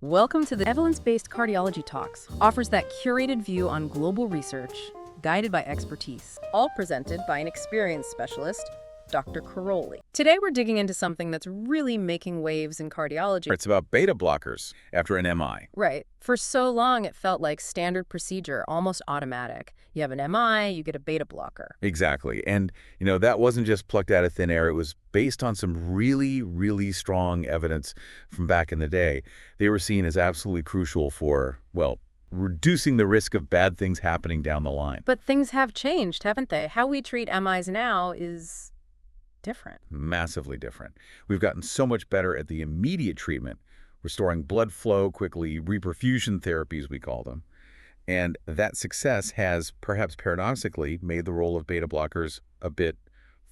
Welcome to the Evidence-Based Cardiology Talks, offers that curated view on global research, guided by expertise, all presented by an experienced specialist, Dr. Caroli. Today we're digging into something that's really making waves in cardiology. It's about beta blockers after an MI. Right. For so long it felt like standard procedure, almost automatic. You have an MI, you get a beta blocker. Exactly. And, that wasn't just plucked out of thin air. It was based on some really, really strong evidence from back in the day. They were seen as absolutely crucial for, reducing the risk of bad things happening down the line. But things have changed, haven't they? How we treat MIs now is different. Massively different. We've gotten so much better at the immediate treatment, restoring blood flow quickly, reperfusion therapies, we call them. And that success has, perhaps paradoxically, made the role of beta blockers a bit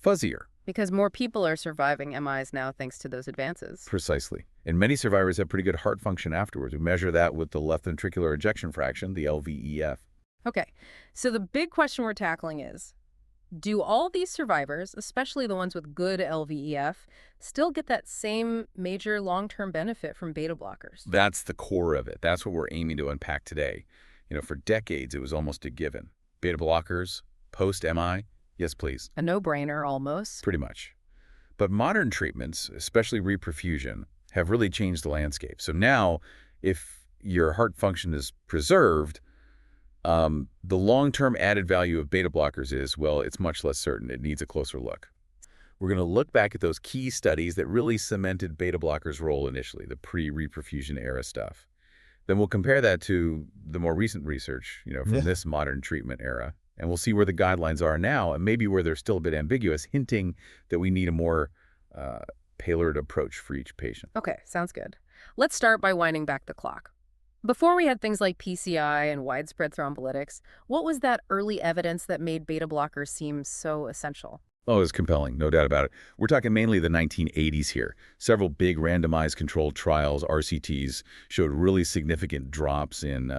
fuzzier. Because more people are surviving MIs now thanks to those advances. Precisely. And many survivors have pretty good heart function afterwards. We measure that with the left ventricular ejection fraction, the LVEF. Okay, so the big question we're tackling is, do all these survivors, especially the ones with good LVEF, still get that same major long-term benefit from beta blockers? That's the core of it. That's what we're aiming to unpack today. For decades, it was almost a given. Beta blockers, post-MI, yes, please. A no-brainer, almost. Pretty much. But modern treatments, especially reperfusion, have really changed the landscape. So now, if your heart function is preserved, the long-term added value of beta blockers is, it's much less certain. It needs a closer look. We're going to look back at those key studies that really cemented beta blockers' role initially, the pre-reperfusion era stuff. Then we'll compare that to the more recent research, from this modern treatment era. And we'll see where the guidelines are now and maybe where they're still a bit ambiguous, hinting that we need a more tailored approach for each patient. Okay, sounds good. Let's start by winding back the clock. Before we had things like PCI and widespread thrombolytics, what was that early evidence that made beta blockers seem so essential? Oh, it's compelling, no doubt about it. We're talking mainly the 1980s here. Several big randomized controlled trials, RCTs, showed really significant drops in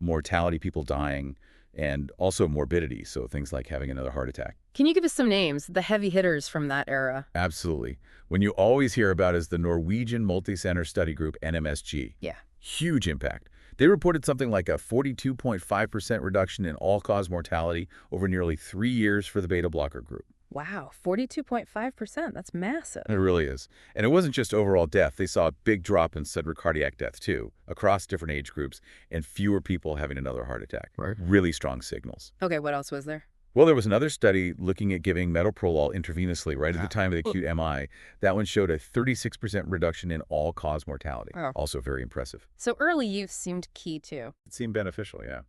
mortality, people dying, and also morbidity, so things like having another heart attack. Can you give us some names, the heavy hitters from that era? Absolutely. One you always hear about is the Norwegian Multicenter Study Group, NMSG. Yeah. Huge impact. They reported something like a 42.5% reduction in all-cause mortality over nearly 3 years for the beta blocker group. Wow, 42.5%. That's massive. It really is. And it wasn't just overall death. They saw a big drop in sudden cardiac death, too, across different age groups, and fewer people having another heart attack. Right. Really strong signals. Okay, what else was there? Well, there was another study looking at giving metoprolol intravenously right at the time of the acute MI. That one showed a 36% reduction in all-cause mortality. Wow. Also very impressive. So early use seemed key, too. It seemed beneficial, yeah.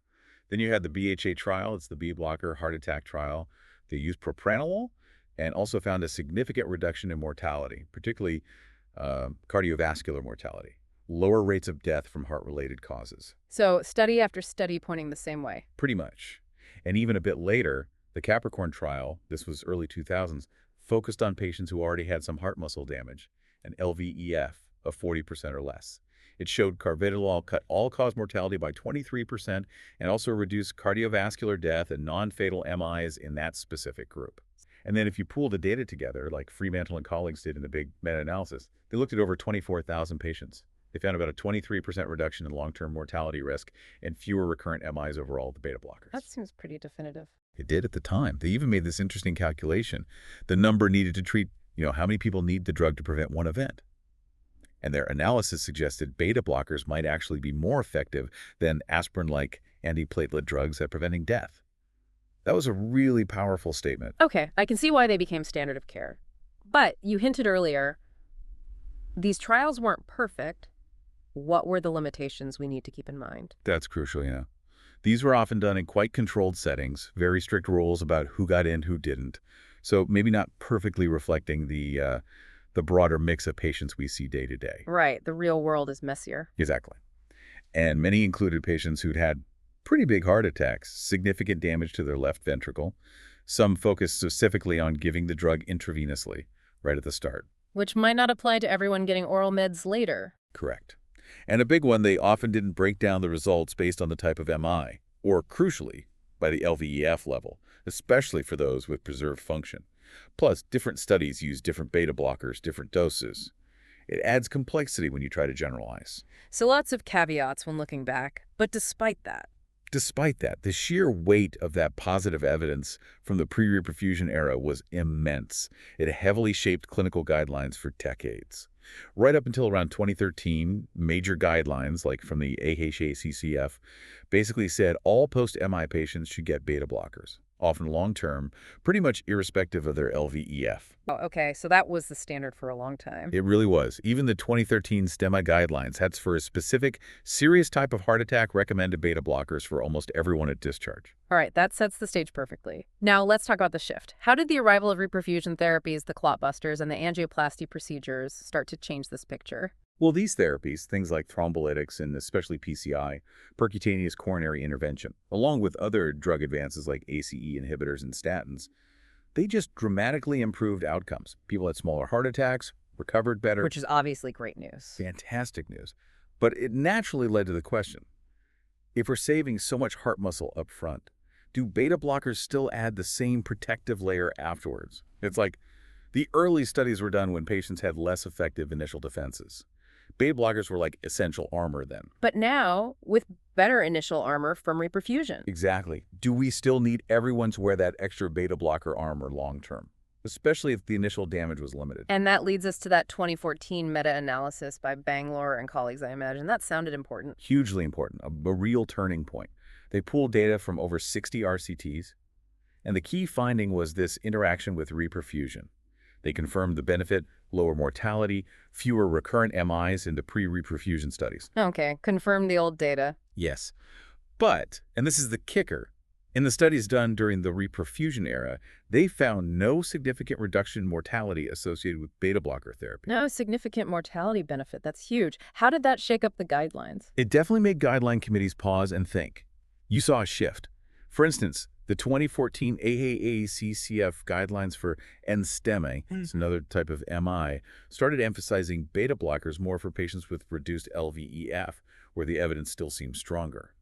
Then you had the BHA trial. It's the B blocker heart attack trial. They used propranolol and also found a significant reduction in mortality, particularly cardiovascular mortality, lower rates of death from heart-related causes. So study after study pointing the same way. Pretty much. And even a bit later, the Capricorn trial, this was early 2000s, focused on patients who already had some heart muscle damage, an LVEF of 40% or less. It showed carvedilol cut all-cause mortality by 23% and also reduced cardiovascular death and non-fatal MIs in that specific group. And then if you pool the data together, like Fremantle and colleagues did in the big meta-analysis, they looked at over 24,000 patients. They found about a 23% reduction in long-term mortality risk and fewer recurrent MIs overall with the beta blockers. That seems pretty definitive. It did at the time. They even made this interesting calculation. The number needed to treat, how many people need the drug to prevent one event. And their analysis suggested beta blockers might actually be more effective than aspirin-like antiplatelet drugs at preventing death. That was a really powerful statement. Okay, I can see why they became standard of care. But you hinted earlier, these trials weren't perfect. What were the limitations we need to keep in mind? That's crucial, yeah. These were often done in quite controlled settings, very strict rules about who got in, who didn't. So maybe not perfectly reflecting the broader mix of patients we see day to day. Right, the real world is messier. Exactly. And many included patients who'd had pretty big heart attacks, significant damage to their left ventricle. Some focused specifically on giving the drug intravenously right at the start. Which might not apply to everyone getting oral meds later. Correct. And a big one, they often didn't break down the results based on the type of MI, or crucially, by the LVEF level, especially for those with preserved function. Plus, different studies use different beta blockers, different doses. It adds complexity when you try to generalize. So lots of caveats when looking back, but Despite that, the sheer weight of that positive evidence from the pre-reperfusion era was immense. It heavily shaped clinical guidelines for decades. Right up until around 2013, major guidelines, like from the AHA-CCF, basically said all post-MI patients should get beta blockers, often long-term, pretty much irrespective of their LVEF. Oh, okay, so that was the standard for a long time. It really was. Even the 2013 STEMI guidelines had for a specific, serious type of heart attack recommended beta blockers for almost everyone at discharge. All right, that sets the stage perfectly. Now let's talk about the shift. How did the arrival of reperfusion therapies, the clot busters, and the angioplasty procedures start to change this picture? Well, these therapies, things like thrombolytics and especially PCI, percutaneous coronary intervention, along with other drug advances like ACE inhibitors and statins, they just dramatically improved outcomes. People had smaller heart attacks, recovered better. Which is obviously great news. Fantastic news. But it naturally led to the question, if we're saving so much heart muscle up front, do beta blockers still add the same protective layer afterwards? It's like the early studies were done when patients had less effective initial defenses. Beta blockers were like essential armor then. But now, with better initial armor from reperfusion. Exactly. Do we still need everyone to wear that extra beta blocker armor long term? Especially if the initial damage was limited. And that leads us to that 2014 meta-analysis by Bangalore and colleagues, I imagine. That sounded important. Hugely important, a real turning point. They pulled data from over 60 RCTs, and the key finding was this interaction with reperfusion. They confirmed the benefit, lower mortality, fewer recurrent MIs in the pre-reperfusion studies. Okay, confirm the old data. Yes. But, and this is the kicker, in the studies done during the reperfusion era, they found no significant reduction in mortality associated with beta blocker therapy. No significant mortality benefit. That's huge. How did that shake up the guidelines? It definitely made guideline committees pause and think. You saw a shift. For instance, the 2014 AHA-CCF guidelines for NSTEMI, it's another type of MI, started emphasizing beta blockers more for patients with reduced LVEF, where the evidence still seems stronger.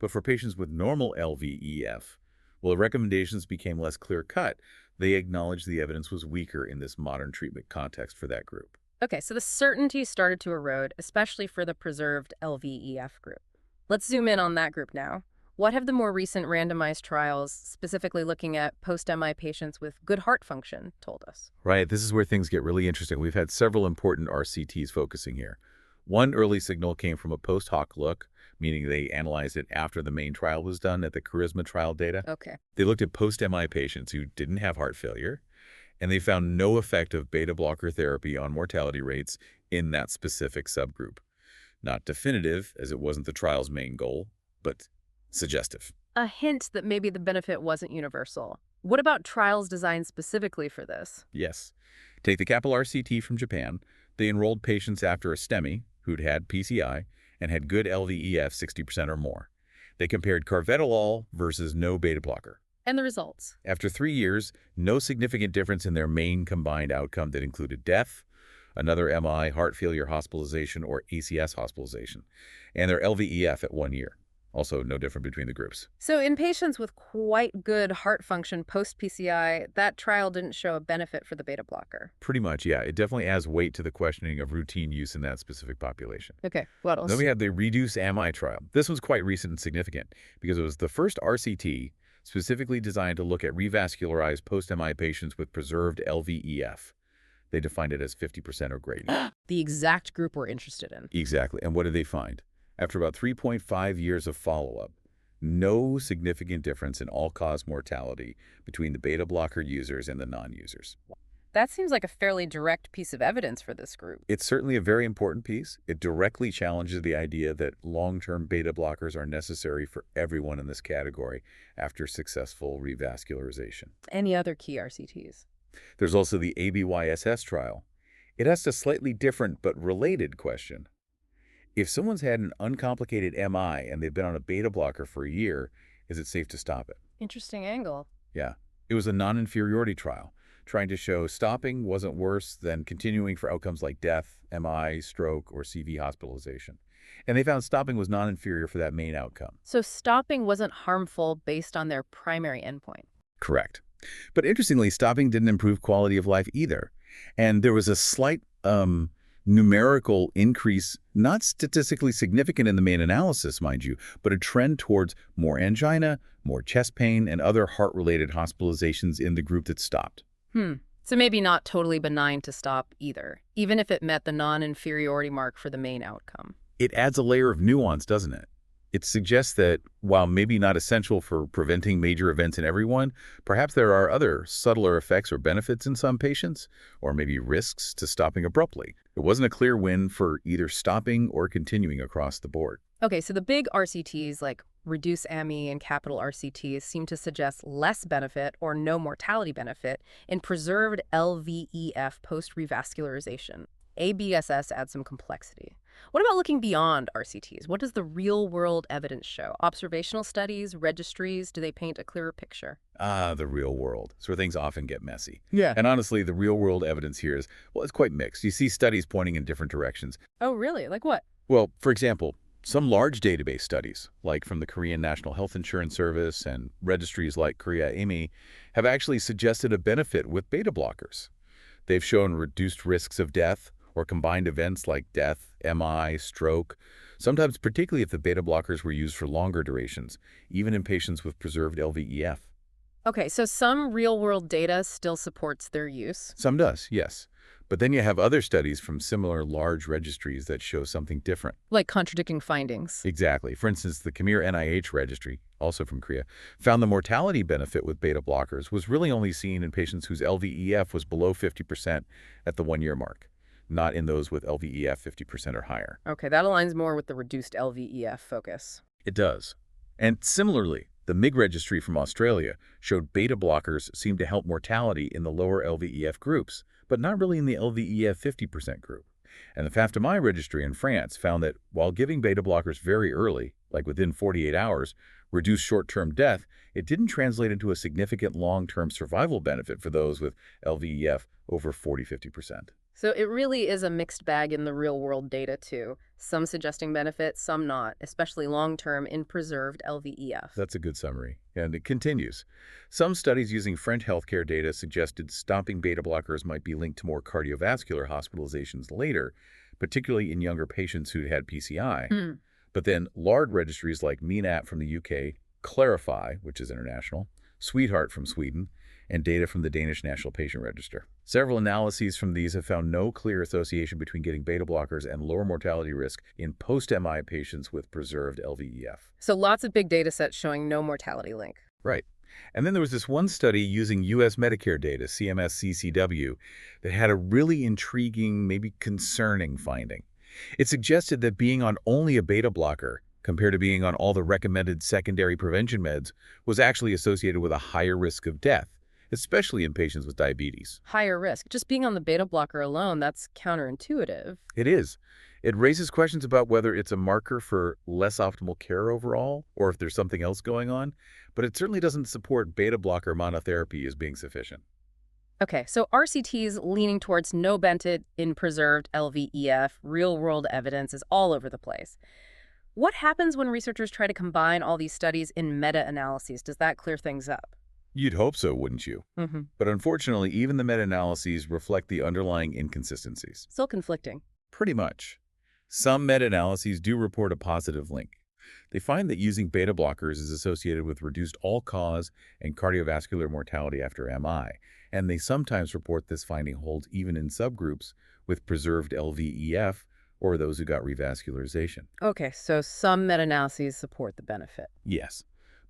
But for patients with normal LVEF, well, the recommendations became less clear-cut. They acknowledged the evidence was weaker in this modern treatment context for that group. Okay, so the certainty started to erode, especially for the preserved LVEF group. Let's zoom in on that group now. What have the more recent randomized trials, specifically looking at post-MI patients with good heart function, told us? Right, this is where things get really interesting. We've had several important RCTs focusing here. One early signal came from a post-hoc look, meaning they analyzed it after the main trial was done at the Charisma trial data. Okay. They looked at post-MI patients who didn't have heart failure, and they found no effect of beta blocker therapy on mortality rates in that specific subgroup. Not definitive, as it wasn't the trial's main goal, but suggestive. A hint that maybe the benefit wasn't universal. What about trials designed specifically for this? Yes. Take the Kapil RCT from Japan. They enrolled patients after a STEMI who'd had PCI and had good LVEF 60% or more. They compared carvedilol versus no beta blocker. And the results? After 3 years, no significant difference in their main combined outcome that included death, another MI, heart failure hospitalization, or ACS hospitalization, and their LVEF at 1 year. Also, no different between the groups. So in patients with quite good heart function post-PCI, that trial didn't show a benefit for the beta blocker. Pretty much, yeah. It definitely adds weight to the questioning of routine use in that specific population. Okay, what else? Then we have the REDUCE AMI trial. This one's quite recent and significant because it was the first RCT specifically designed to look at revascularized post-MI patients with preserved LVEF. They defined it as 50% or greater. The exact group we're interested in. Exactly. And what did they find? After about 3.5 years of follow-up, no significant difference in all-cause mortality between the beta blocker users and the non-users. That seems like a fairly direct piece of evidence for this group. It's certainly a very important piece. It directly challenges the idea that long-term beta blockers are necessary for everyone in this category after successful revascularization. Any other key RCTs? There's also the ABYSS trial. It asks a slightly different but related question. If someone's had an uncomplicated MI and they've been on a beta blocker for a year, is it safe to stop it? Interesting angle. Yeah. It was a non-inferiority trial, trying to show stopping wasn't worse than continuing for outcomes like death, MI, stroke, or CV hospitalization. And they found stopping was non-inferior for that main outcome. So stopping wasn't harmful based on their primary endpoint. Correct. But interestingly, stopping didn't improve quality of life either. And there was a slight Numerical increase, not statistically significant in the main analysis, mind you, but a trend towards more angina, more chest pain, and other heart-related hospitalizations in the group that stopped. So maybe not totally benign to stop either, even if it met the non-inferiority mark for the main outcome. It adds a layer of nuance, doesn't it? It suggests that, while maybe not essential for preventing major events in everyone, perhaps there are other subtler effects or benefits in some patients, or maybe risks to stopping abruptly. It wasn't a clear win for either stopping or continuing across the board. Okay, so the big RCTs like reduce AMI and capital RCTs seem to suggest less benefit or no mortality benefit in preserved LVEF post-revascularization. ABSS adds some complexity. What about looking beyond RCTs? What does the real-world evidence show? Observational studies, registries, do they paint a clearer picture? The real world. It's where things often get messy. Yeah. And honestly, the real-world evidence here is, well, it's quite mixed. You see studies pointing in different directions. Oh, really? Like what? Well, for example, some large database studies, like from the Korean National Health Insurance Service and registries like Korea AMI, have actually suggested a benefit with beta blockers. They've shown reduced risks of death or combined events like death, MI, stroke, sometimes particularly if the beta blockers were used for longer durations, even in patients with preserved LVEF. Okay, so some real-world data still supports their use. Some does, yes. But then you have other studies from similar large registries that show something different. Like contradicting findings. Exactly. For instance, the Khmer NIH registry, also from Korea, found the mortality benefit with beta blockers was really only seen in patients whose LVEF was below 50% at the 1-year mark, not in those with LVEF 50% or higher. Okay, that aligns more with the reduced LVEF focus. It does. And similarly, the MIG registry from Australia showed beta blockers seemed to help mortality in the lower LVEF groups, but not really in the LVEF 50% group. And the FAFTMI registry in France found that while giving beta blockers very early, like within 48 hours, reduced short-term death, it didn't translate into a significant long-term survival benefit for those with LVEF over 40–50%. So it really is a mixed bag in the real-world data, too. Some suggesting benefit, some not, especially long-term in preserved LVEF. That's a good summary. And it continues. Some studies using French healthcare data suggested stopping beta blockers might be linked to more cardiovascular hospitalizations later, particularly in younger patients who'd had PCI. But then large registries like MENAP from the UK, Clarify, which is international, Sweetheart from Sweden, and data from the Danish National Patient Register. Several analyses from these have found no clear association between getting beta blockers and lower mortality risk in post-MI patients with preserved LVEF. So lots of big data sets showing no mortality link. Right. And then there was this one study using U.S. Medicare data, CMS-CCW, that had a really intriguing, maybe concerning finding. It suggested that being on only a beta blocker compared to being on all the recommended secondary prevention meds was actually associated with a higher risk of death, especially in patients with diabetes. Higher risk. Just being on the beta blocker alone, that's counterintuitive. It is. It raises questions about whether it's a marker for less optimal care overall, or if there's something else going on, but it certainly doesn't support beta blocker monotherapy as being sufficient. Okay, so RCTs leaning towards no benefit in preserved LVEF, real-world evidence is all over the place. What happens when researchers try to combine all these studies in meta-analyses? Does that clear things up? You'd hope so, wouldn't you? But unfortunately, even the meta-analyses reflect the underlying inconsistencies. Still conflicting. Pretty much. Some meta-analyses do report a positive link. They find that using beta blockers is associated with reduced all-cause and cardiovascular mortality after MI, and they sometimes report this finding holds even in subgroups with preserved LVEF or those who got revascularization. Okay, so some meta-analyses support the benefit. Yes.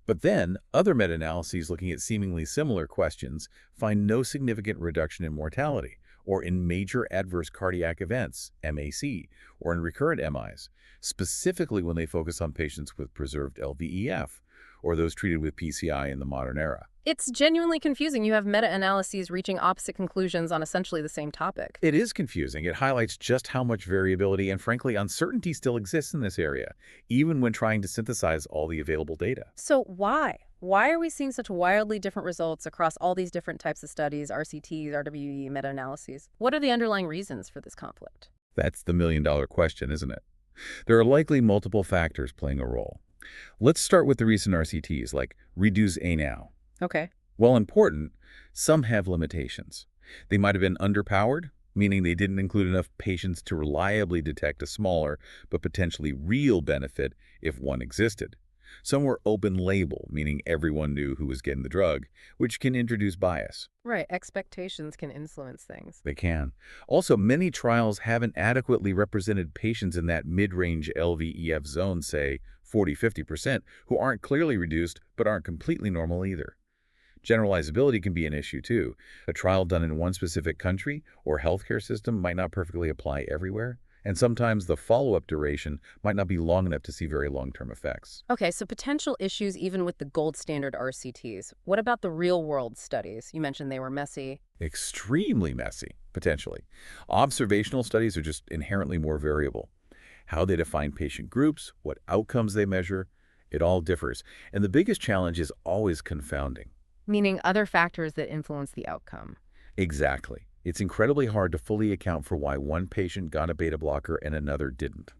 But then, other meta-analyses looking at seemingly similar questions find no significant reduction in mortality, or in major adverse cardiac events, MAC, or in recurrent MIs, specifically when they focus on patients with preserved LVEF, or those treated with PCI in the modern era. It's genuinely confusing. You have meta-analyses reaching opposite conclusions on essentially the same topic. It is confusing. It highlights just how much variability and, frankly, uncertainty still exists in this area, even when trying to synthesize all the available data. So why? Why are we seeing such wildly different results across all these different types of studies, RCTs, RWE, meta-analyses? What are the underlying reasons for this conflict? That's the million-dollar question, isn't it? There are likely multiple factors playing a role. Let's start with the recent RCTs, like reduce ANOW. Okay. While important, some have limitations. They might have been underpowered, meaning they didn't include enough patients to reliably detect a smaller but potentially real benefit if one existed. Some were open label, meaning everyone knew who was getting the drug, which can introduce bias. Right, expectations can influence things. They can. Also, many trials haven't adequately represented patients in that mid-range LVEF zone, say 40–50%, who aren't clearly reduced but aren't completely normal either. Generalizability can be an issue too. A trial done in one specific country or healthcare system might not perfectly apply everywhere, and sometimes the follow-up duration might not be long enough to see very long-term effects. Okay, so potential issues even with the gold standard RCTs. What about the real-world studies? You mentioned they were messy. Extremely messy, potentially. Observational studies are just inherently more variable. How they define patient groups, what outcomes they measure, it all differs. And the biggest challenge is always confounding. Meaning other factors that influence the outcome. Exactly. It's incredibly hard to fully account for why one patient got a beta blocker and another didn't.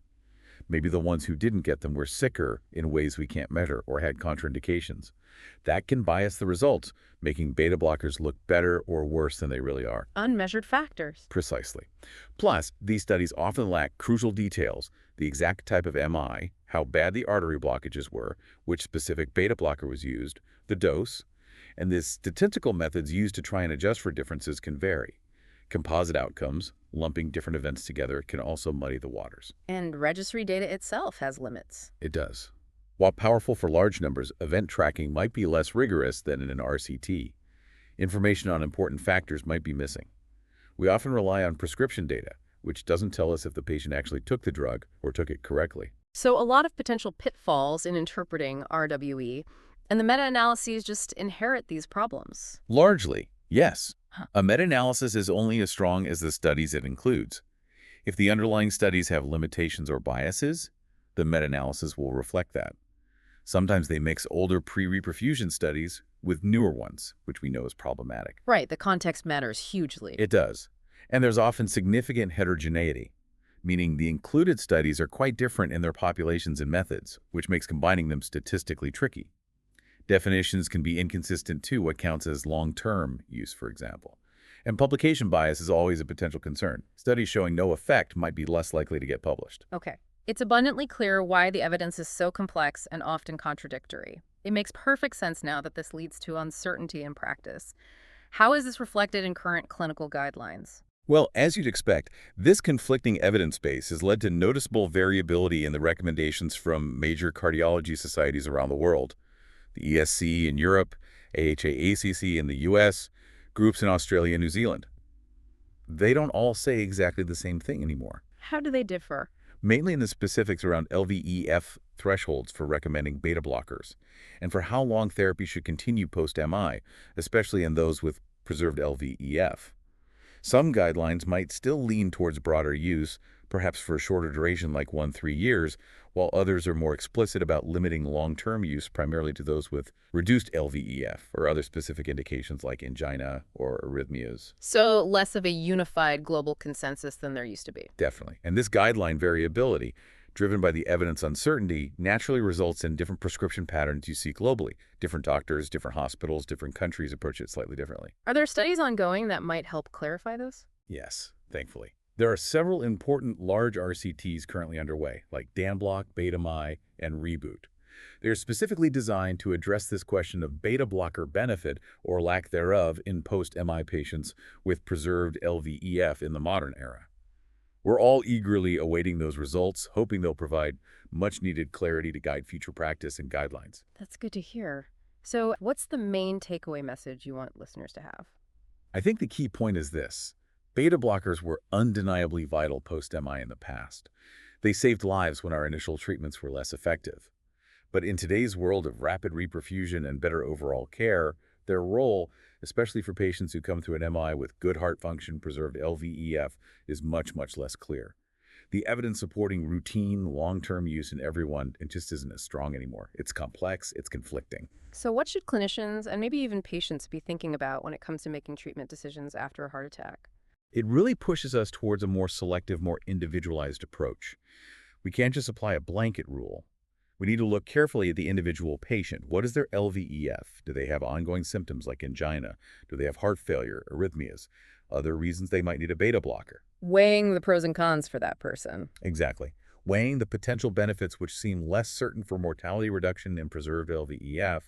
Maybe the ones who didn't get them were sicker in ways we can't measure or had contraindications. That can bias the results, making beta blockers look better or worse than they really are. Unmeasured factors. Precisely. Plus, these studies often lack crucial details, the exact type of MI, how bad the artery blockages were, which specific beta blocker was used, the dose, and the statistical methods used to try and adjust for differences can vary. Composite outcomes, lumping different events together, can also muddy the waters. And registry data itself has limits. It does. While powerful for large numbers, event tracking might be less rigorous than in an RCT. Information on important factors might be missing. We often rely on prescription data, which doesn't tell us if the patient actually took the drug or took it correctly. So a lot of potential pitfalls in interpreting RWE, and the meta-analyses just inherit these problems. Largely, yes. Huh. A meta-analysis is only as strong as the studies it includes. If the underlying studies have limitations or biases, the meta-analysis will reflect that. Sometimes they mix older pre-reperfusion studies with newer ones, which we know is problematic. Right, the context matters hugely. It does. And there's often significant heterogeneity, meaning the included studies are quite different in their populations and methods, which makes combining them statistically tricky. Definitions can be inconsistent too, what counts as long-term use, for example. And publication bias is always a potential concern. Studies showing no effect might be less likely to get published. Okay. It's abundantly clear why the evidence is so complex and often contradictory. It makes perfect sense now that this leads to uncertainty in practice. How is this reflected in current clinical guidelines? Well, as you'd expect, this conflicting evidence base has led to noticeable variability in the recommendations from major cardiology societies around the world. The ESC in Europe, AHA-ACC in the US, groups in Australia and New Zealand. They don't all say exactly the same thing anymore. How do they differ? Mainly in the specifics around LVEF thresholds for recommending beta blockers, and for how long therapy should continue post-MI, especially in those with preserved LVEF. Some guidelines might still lean towards broader use, perhaps for a shorter duration like 1–3 years, while others are more explicit about limiting long-term use primarily to those with reduced LVEF or other specific indications like angina or arrhythmias. So less of a unified global consensus than there used to be. Definitely. And this guideline variability, driven by the evidence uncertainty, naturally results in different prescription patterns you see globally. Different doctors, different hospitals, different countries approach it slightly differently. Are there studies ongoing that might help clarify this? Yes, thankfully. There are several important large RCTs currently underway, like DanBlock, BetaMI, and Reboot. They are specifically designed to address this question of beta blocker benefit or lack thereof in post-MI patients with preserved LVEF in the modern era. We're all eagerly awaiting those results, hoping they'll provide much-needed clarity to guide future practice and guidelines. That's good to hear. So what's the main takeaway message you want listeners to have? I think the key point is this. Beta blockers were undeniably vital post-MI in the past. They saved lives when our initial treatments were less effective. But in today's world of rapid reperfusion and better overall care, their role, especially for patients who come through an MI with good heart function, preserved LVEF, is much, much less clear. The evidence supporting routine, long-term use in everyone just isn't as strong anymore. It's complex, it's conflicting. So what should clinicians and maybe even patients be thinking about when it comes to making treatment decisions after a heart attack? It really pushes us towards a more selective, more individualized approach. We can't just apply a blanket rule. We need to look carefully at the individual patient. What is their LVEF? Do they have ongoing symptoms like angina? Do they have heart failure, arrhythmias? Other reasons they might need a beta blocker. Weighing the pros and cons for that person. Exactly. Weighing the potential benefits which seem less certain for mortality reduction in preserved LVEF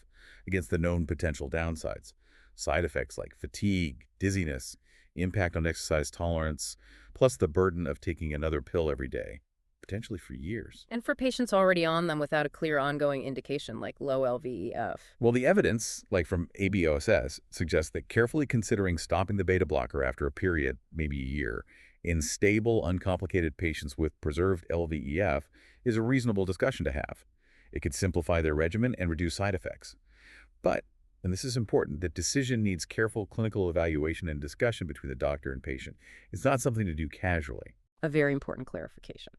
against the known potential downsides. Side effects like fatigue, dizziness, impact on exercise tolerance, plus the burden of taking another pill every day, potentially for years. And for patients already on them without a clear ongoing indication like low LVEF. Well, the evidence, like from ABOSS, suggests that carefully considering stopping the beta blocker after a period, maybe a year, in stable, uncomplicated patients with preserved LVEF is a reasonable discussion to have. It could simplify their regimen and reduce side effects. But, and this is important, the decision needs careful clinical evaluation and discussion between the doctor and patient. It's not something to do casually. A very important clarification.